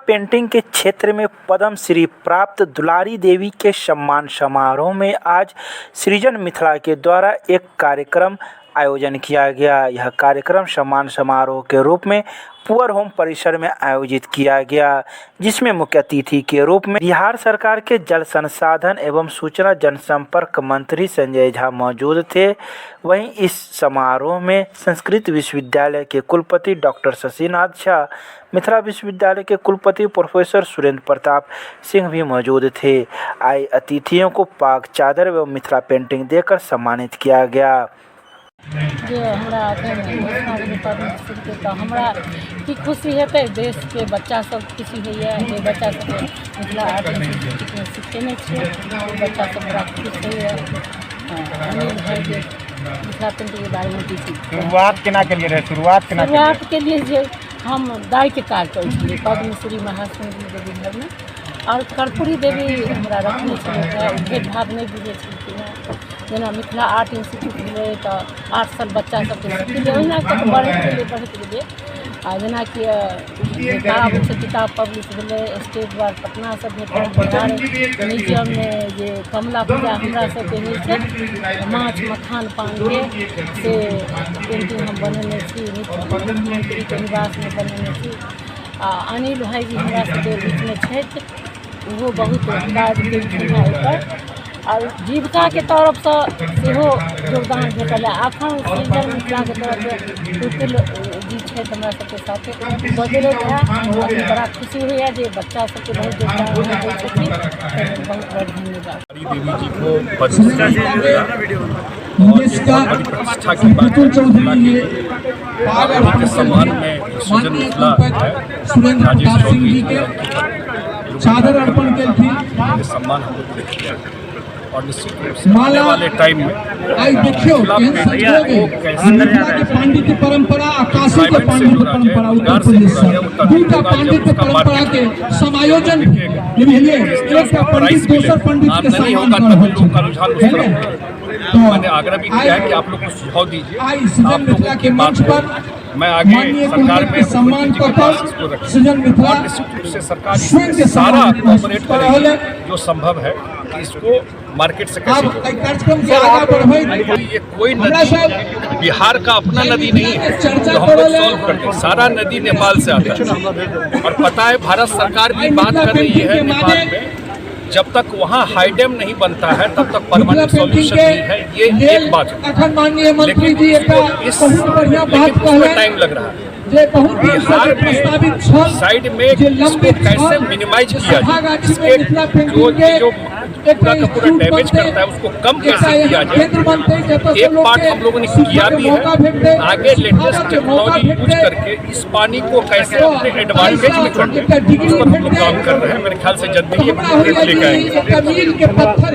Painting के क्षेत्र में पद्म श्री प्राप्त दुलारी देवी के सम्मान समारोह में आज सृजन मिथिला के द्वारा एक कार्यक्रम आयोजन किया गया। यह कार्यक्रम सम्मान समारोह के रूप में पुअर होम परिसर में आयोजित किया गया, जिसमें मुख्य अतिथि के रूप में बिहार सरकार के जल संसाधन एवं सूचना जनसंपर्क मंत्री संजय झा मौजूद थे। वहीं इस समारोह में संस्कृत विश्वविद्यालय के कुलपति डॉक्टर शशिनाथ झा, मिथिला विश्वविद्यालय के कुलपति प्रोफेसर सुरेंद्र प्रताप सिंह भी मौजूद थे। आए अतिथियों को पाक चादर एवं मिथिला पेंटिंग देकर सम्मानित किया गया। जो हमरा हमरा की खुशी हेतै, देश के बच्चा सब खुशी होइए जे बच्चा सब मिथिला आर्ट इंस्टीट्यूट में सिखेने छियै, बच्चा सब बड़ा खुश होइए। अनिल भाई के मिथिला पेंटिंग के बारे में किछु शुरुआत केना केलियै रहे? शुरुआत के लिए जे हम दाई के काज करै छलियै पद्मश्री महासुंदरी देवी घर में, और कर्पूरी देवी हमरा रखने छलै, भेदभाव नहीं बुझै छलखिन। जेना मिथिला आर्ट इंस्टीट्यूट भेलै तऽ 8 साल बच्चा सबके सिखेलियै, ओहिना कऽ बढ़ैत गेलै। आ जेनाकि किताब पब्लिश भेलै, स्टेट बोर्ड पटना से भेटल, बिहार म्यूजियम में जे कमला पूजा हमरा सबके होइ छै माछ मखान पानके से पेंटिंग हम बनेने छी, मुख्यमंत्री के निवास में बनेने छी। आ अनिल भाईजी हमरा सबके बीचमे छथि, ओहो बहुत काज केलखिन हेँ एहिपर, और जीविका के तरफ से सेहो योगदान भेटल है। अखन सृजन मिथिला के तरफ से टुटुल जी छथि हमरा सबके साथे बदलैत है, बड़ा खुशी होइए जे बच्चा सबके बहुत योगदान दै छथिन। बहुत बहुत धन्यवाद। देवी जी को प्रतिष्ठा की बात के सम्मान में सृजन मिथिला राजेश चौधरी चादर अर्पण के सम्मान और निश्चित रूप से आने वाले टाइम में पांडित्य परंपरा, आकाशी के पांडित्य परंपरा, उत्तर प्रदेश दूटा पांडित्य परंपरा के समायोजन एक पंडित दूसर पंडित के सम्मान। तो मैंने आग्रह भी किया है कि आप लोग को सुझाव दीजिए, आप लोगों की बात पर मैं आगे सरकार में सम्मान सृजन मिथिला और निश्चित रूप से सरकार सारा ऑपरेट करेगी जो संभव है कि इसको मार्केट से कैसे ये कोई नदी बिहार का अपना नदी नहीं है जो हम लोग सॉल्व करते हैं, सारा नदी नेपाल से आता है। और पता है भारत सरकार भी बात कर रही है नेपाल में, जब तक वहाँ हाई डैम नहीं बनता है तब तक परमानेंट सॉल्यूशन नहीं है, ये एक बात है। लेकिन इसमें टाइम लग रहा है। बिहार में साइड में इसको कैसे मिनिमाइज किया जाए, इसके जो पूरा का पूरा डैमेज करता है उसको कम कैसे किया जाए, एक पार्ट हम लोगों ने किया भी है। आगे लेटेस्ट टेक्नोलॉजी यूज करके इस पानी को कैसे अपने एडवांटेज में करते हैं उस पर हम लोग काम कर रहे हैं। मेरे ख्याल से जल्दी ही एक लेकर आएंगे।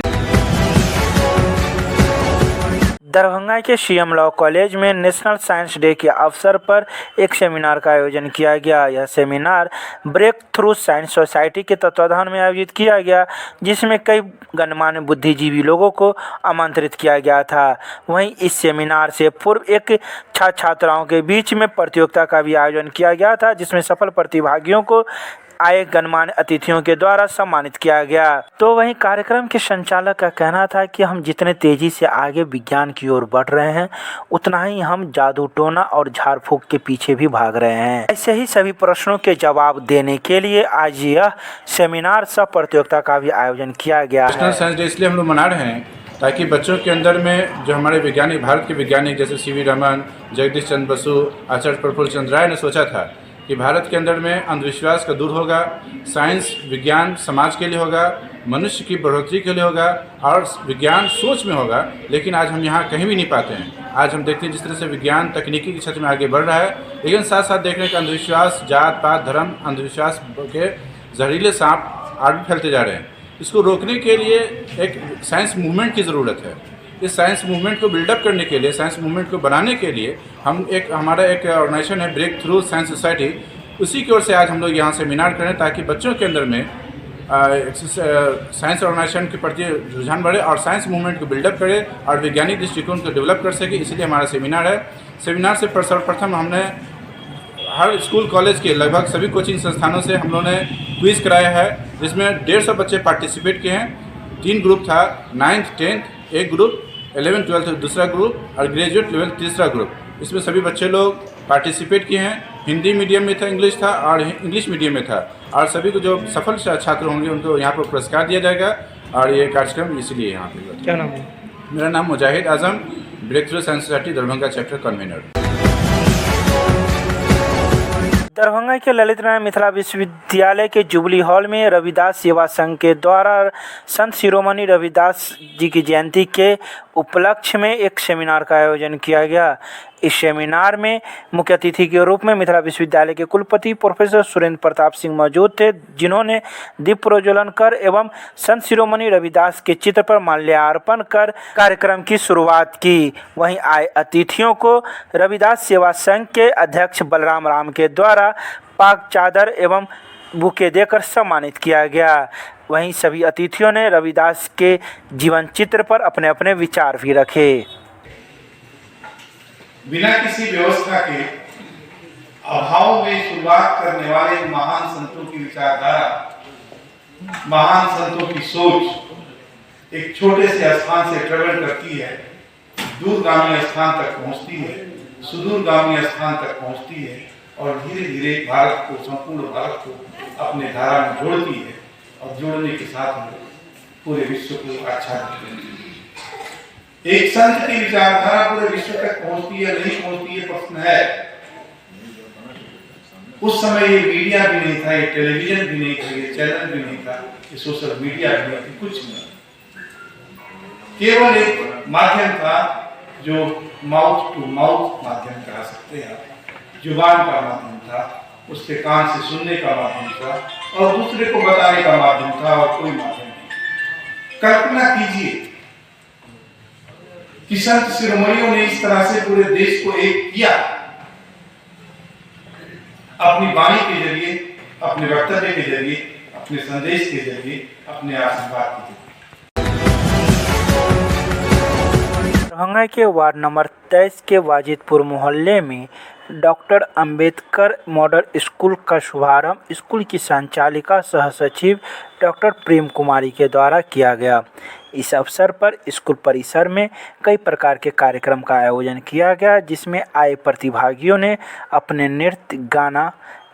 दरभंगा के सीएम लॉ कॉलेज में नेशनल साइंस डे के अवसर पर एक सेमिनार का आयोजन किया गया। यह seminar breakthrough science society के तत्वाधान में आयोजित किया गया, जिसमें कई गणमान्य बुद्धिजीवी लोगों को आमंत्रित किया गया था। वहीं इस सेमिनार से पूर्व एक छात्राओं के बीच में प्रतियोगिता का भी आयोजन किया गया था, जिसमें सफल प्रतिभागियों को आए गणमान्य अतिथियों के द्वारा सम्मानित किया गया। तो वहीं कार्यक्रम के संचालक का कहना था कि हम जितने तेजी से आगे विज्ञान की ओर बढ़ रहे हैं, उतना ही हम जादू टोना और झाड़ फूक के पीछे भी भाग रहे हैं। ऐसे ही सभी प्रश्नों के जवाब देने के लिए आज यह सेमिनार सह प्रतियोगिता का भी आयोजन किया गया है। नेशनल साइंस डे इसलिए हम लोग मना रहे हैं ताकि बच्चों के अंदर में जो हमारे वैज्ञानिक, भारत के वैज्ञानिक जैसे सीवी रमन, जगदीश चंद्र बसु, आचार्य प्रफुल्ल चंद्र राय ने सोचा था कि भारत के अंदर में अंधविश्वास का दूर होगा, साइंस विज्ञान समाज के लिए होगा, मनुष्य की बढ़ोतरी के लिए होगा और विज्ञान सोच में होगा। लेकिन आज हम यहाँ कहीं भी नहीं पाते हैं। आज हम देखते हैं जिस तरह से विज्ञान तकनीकी के क्षेत्र में आगे बढ़ रहा है, लेकिन साथ साथ देख रहे हैं कि अंधविश्वास, जात पात धर्म, अंधविश्वास के जहरीले सांप आगे फैलते जा रहे हैं। इसको रोकने के लिए एक साइंस मूवमेंट की ज़रूरत है। इस साइंस मूवमेंट को बिल्डअप करने के लिए, साइंस मूवमेंट को बनाने के लिए हमारा एक ऑर्गेनाइजेशन है ब्रेक थ्रू साइंस सोसाइटी, उसी की ओर से आज हम लोग यहाँ सेमिनार करें ताकि बच्चों के अंदर में साइंस ऑर्गेनाइजेशन के प्रति रुझान बढ़े और साइंस मूवमेंट को बिल्डअप करे और वैज्ञानिक दृष्टिकोण को डेवलप कर सके। इसलिए हमारा सेमिनार है। सेमिनार से सर्वप्रथम हमने हर स्कूल कॉलेज के लगभग सभी कोचिंग संस्थानों से हम लोगों ने क्विज़ कराया है, जिसमें 150 बच्चे पार्टिसिपेट किए हैं। 3 ग्रुप था, 9th 10th एक ग्रुप, 11th 12th दूसरा ग्रुप और ग्रेजुएट लेवल तीसरा ग्रुप। इसमें सभी बच्चे लोग पार्टिसिपेट किए हैं। हिंदी मीडियम में था, इंग्लिश था और इंग्लिश मीडियम में था। और सभी को जो सफल छात्र होंगे उनको यहाँ पर पुरस्कार दिया जाएगा। और ये कार्यक्रम इसलिए यहाँ पे। क्या नाम है? मेरा नाम Mujahid Azam, breakthrough science society Darbhanga chapter convener. Darbhanga के ललित नारायण मिथिला विश्वविद्यालय के जुबली हॉल में रविदास सेवा संघ के द्वारा संत शिरोमणि रविदास जी की जयंती के उपलक्ष्य में एक सेमिनार का आयोजन किया गया। इस सेमिनार में मुख्य अतिथि के रूप में मिथिला विश्वविद्यालय के कुलपति प्रोफेसर सुरेंद्र प्रताप सिंह मौजूद थे, जिन्होंने दीप प्रज्वलन कर एवं संत शिरोमणि रविदास के चित्र पर माल्यार्पण कर कार्यक्रम की शुरुआत की। वहीं आए अतिथियों को रविदास सेवा संघ के अध्यक्ष बलराम राम के द्वारा पाक चादर एवं बुके देकर सम्मानित किया गया। वहीं सभी अतिथियों ने रविदास के जीवन चित्र पर अपने अपने विचार भी रखे। बिना किसी व्यवस्था के अभाव में शुरुआत करने वाले महान संतों की विचारधारा, महान संतों की सोच एक छोटे से स्थान से ट्रेवल करती है, दूरगामी स्थान तक पहुंचती है, सुदूरगामी स्थान तक पहुंचती है और धीरे धीरे भारत को, संपूर्ण भारत को अपने धारा में जोड़ती है और जोड़ने के साथ पूरे विश्व को आच्छादित करती है। एक संत की विचारधारा पूरे विश्व तक पहुंचती है नहीं पहुंचती है प्रश्न है। उस समय ये मीडिया भी नहीं था, ये टेलीविजन भी नहीं था, ये चैनल भी नहीं था, ये सोशल मीडिया भी नहीं थी, कुछ नहीं। केवल एक माध्यम था जो माउथ टू माउथ माध्यम कह सकते हैं, जुबान का माध्यम था, उसके कान से सुनने का माध्यम था और दूसरे को बताने का माध्यम था और कोई माध्यम नहीं। कल्पना कीजिए कि संत शिरोमणियों ने इस तरह से पूरे देश को एक किया, अपनी वाणी के जरिए, अपने वक्तव्य के जरिए, अपने संदेश के जरिए, अपने आशीर्वाद के जरिए। दरभंगा के वार्ड नंबर 23 के वाजिदपुर मोहल्ले में डॉक्टर अंबेडकर मॉडल स्कूल का शुभारंभ स्कूल की संचालिका सह सचिव डॉक्टर प्रेम कुमारी के द्वारा किया गया। इस अवसर पर स्कूल परिसर में कई प्रकार के कार्यक्रम का आयोजन किया गया, जिसमें आए प्रतिभागियों ने अपने नृत्य, गाना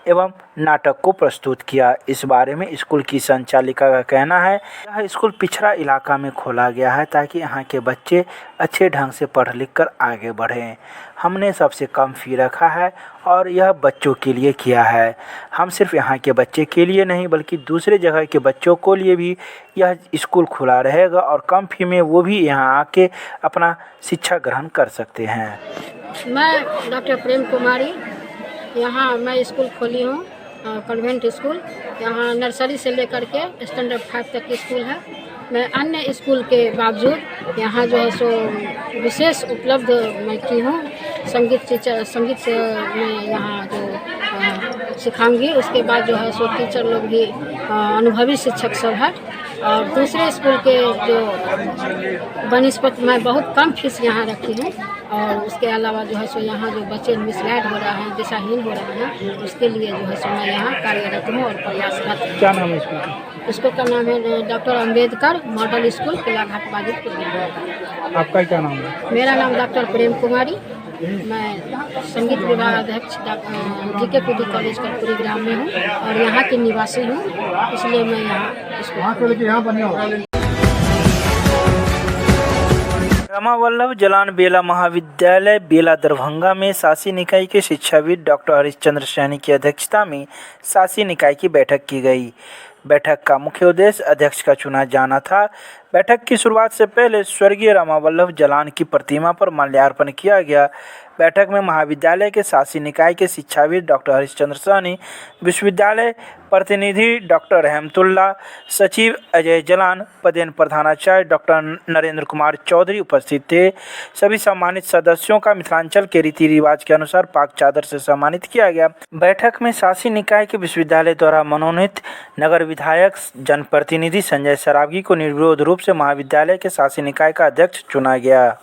एवं नाटक को प्रस्तुत किया। इस बारे में स्कूल की संचालिका का कहना है, यह स्कूल पिछड़ा इलाका में खोला गया है ताकि यहाँ के बच्चे अच्छे ढंग से पढ़ लिख कर आगे बढ़ें। हमने सबसे कम फ़ी रखा है और यह बच्चों के लिए किया है। हम सिर्फ यहाँ के बच्चे के लिए नहीं बल्कि दूसरे जगह के बच्चों को लिए भी यह स्कूल खुला रहेगा और कम फ़ी में वो भी यहाँ आके अपना शिक्षा ग्रहण कर सकते हैं। मैं डॉक्टर प्रेम कुमारी, यहाँ मैं स्कूल खोली हूँ, कॉन्वेंट स्कूल। यहाँ नर्सरी से लेकर के स्टैंडर्ड 5 तक स्कूल है। मैं अन्य स्कूल के बावजूद यहाँ जो है सो विशेष उपलब्ध मैं की हूँ। संगीत से मैं यहाँ जो सिखाऊंगी, उसके बाद जो है सो टीचर लोग भी अनुभवी शिक्षक सब है। और दूसरे स्कूल के जो बनिस्पत मैं बहुत कम फीस यहाँ रखी हूँ और उसके अलावा जो है सो यहाँ जो बच्चे मिसगाइड हो रहे हैं, दिशाहीन हो रहे हैं, उसके लिए जो है सो मैं यहाँ कार्यरत हूँ और प्रयासरत हूँ। क्या नाम है स्कूल का? स्कूल का नाम है doctor Ambedkar model school, Kilaghat Wajidpur. आपका क्या नाम है? मेरा नाम डॉक्टर प्रेम कुमारी। मैं संगीत विभाग अध्यक्ष GKPD कॉलेज कर्पूरी ग्राम में हूँ और यहाँ की निवासी हूँ, इसलिए मैं यहाँ रमा वल्लभ जलान बेला महाविद्यालय बेला दरभंगा में शासी निकाय के शिक्षाविद डॉक्टर हरिश्चंद्र सैनी की अध्यक्षता में शासी निकाय की बैठक की गई। बैठक का मुख्य उद्देश्य अध्यक्ष का चुना जाना था। बैठक की शुरुआत से पहले स्वर्गीय रमा वल्लभ जलान की प्रतिमा पर माल्यार्पण किया गया। बैठक में महाविद्यालय के शासी निकाय के शिक्षाविद डॉक्टर हरिश्चंद्र सैनी, विश्वविद्यालय प्रतिनिधि डॉक्टर रहमतुल्ला, सचिव अजय जलान, पदेन प्रधानाचार्य डॉक्टर नरेंद्र कुमार चौधरी उपस्थित थे। सभी सम्मानित सदस्यों का मिथिलांचल के रीति रिवाज के अनुसार पाक चादर से सम्मानित किया गया। बैठक में शासी निकाय के विश्वविद्यालय द्वारा मनोनीत नगर विधायक जनप्रतिनिधि संजय सरावगी को निर्विरोध रूप से महाविद्यालय के शासी निकाय का अध्यक्ष चुना गया।